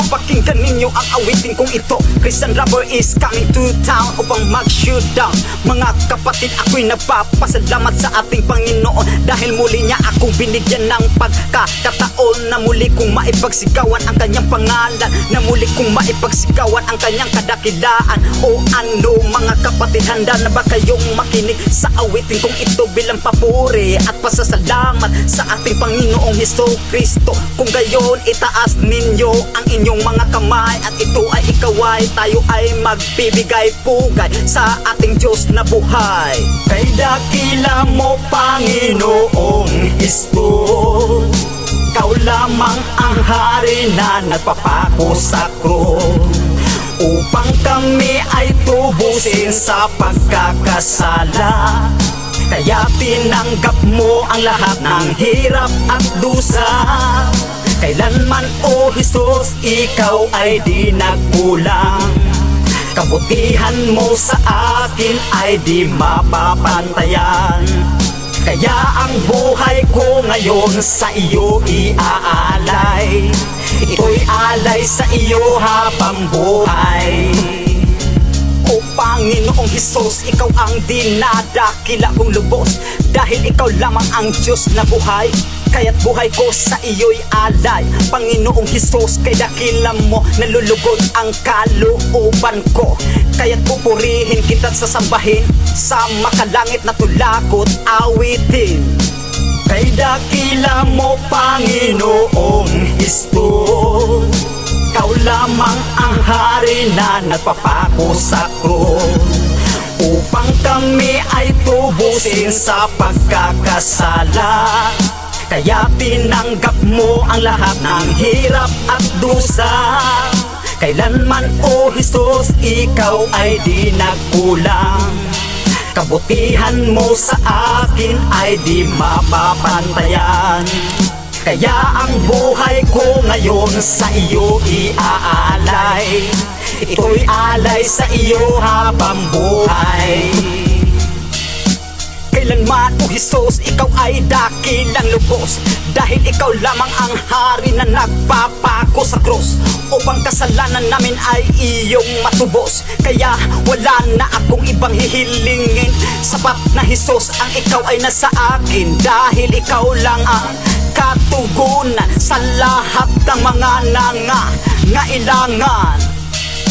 Papakinggan ninyo ang awitin kong ito. Christian Rapper is coming to town upang mag-shoot down. Mga kapatid, ako'y nagpapasalamat sa ating Panginoon dahil muli niya akong binigyan ng pagkakataon na muli kong maipagsigawan ang kanyang pangalan, na muli kong maipagsigawan ang kanyang kadakilaan. O ano mga kapatid, handa na ba kayong makinig sa awitin kong ito bilang papuri at pasasalamat sa ating Panginoong Hesukristo? Kung gayon, itaas ninyo ang inyong mga kamay at ito ay ikaway, tayo ay magbibigay pugay sa ating Diyos na buhay. Kay dakila mo, Panginoong Hesus, Ikaw lamang ang hari na nagpapako sa krus, upang kami ay tubusin sa pagkakasala. Kaya tinanggap mo ang lahat ng hirap at dusa. Kailanman, O Hesus, ikaw ay di nagkulang. Kabutihan mo sa akin ay di mapapantayan. Kaya ang buhay ko ngayon sa iyo iaalay. Ito'y alay sa iyo habang buhay. O Panginoong Hesus, ikaw ang dinadakila kong lubos, dahil ikaw lamang ang Diyos na buhay. Kaya't buhay ko sa iyo'y alay. Panginoong Hesus, kay dakila mo nalulugod ang kalooban ko. Kaya't pupurihin kita't sasambahin sa makalangit na tulakot awitin. Kay dakila mo, Panginoong Hesus, Ikaw lamang ang hari na nagpapako sa krus, upang kami ay tubusin sa pagkakasala. Kaya tinanggap mo ang lahat ng hirap at dusa. Kailanman, O Hesus, ikaw ay di nagkulang. Kabutihan mo sa akin ay di mapapantayan. Kaya ang buhay ko ngayon sa iyo iaalay. Ito'y alay sa iyo habang buhay. Kailanman, O Hesus, ikaw ay dakilang lubos, dahil ikaw lamang ang hari na nagpapako sa krus, upang kasalanan namin ay iyong matubos. Kaya wala na akong ibang hihilingin, sapat na Hesus ang ikaw ay nasa akin, dahil ikaw lang ang katugunan sa lahat ng mga nangangailangan.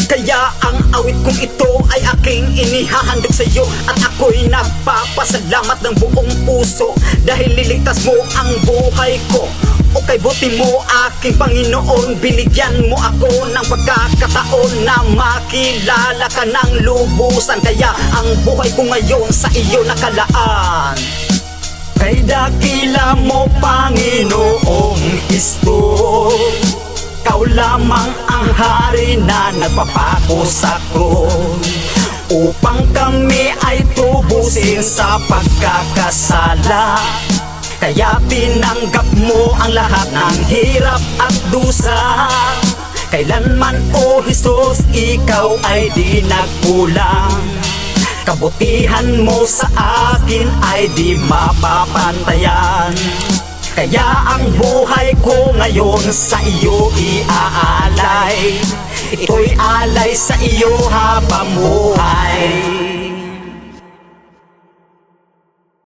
Kaya ang awit kong ito ay aking inihahandog sa iyo, at ako'y nagpapasalamat ng buong puso, dahil liligtas mo ang buhay ko. O kay buti mo, aking Panginoon, binigyan mo ako ng pagkakataon na makilala ka ng lubusan. Kaya ang buhay ko ngayon sa iyo nakalaan. Kay dakila mo, Panginoong Hesus, Ikaw lamang ang hari na nagpapako sa krus, upang kami ay tubusin sa pagkakasala. Kaya tinanggap mo ang lahat ng hirap at dusa. Kailanman, O Hesus, ikaw ay di nagkulang. Kabutihan mo sa akin ay di mapapantayan. Kaya ang buhay ko ngayon sa iyo iaalay. Ito'y alay sa iyo habang buhay.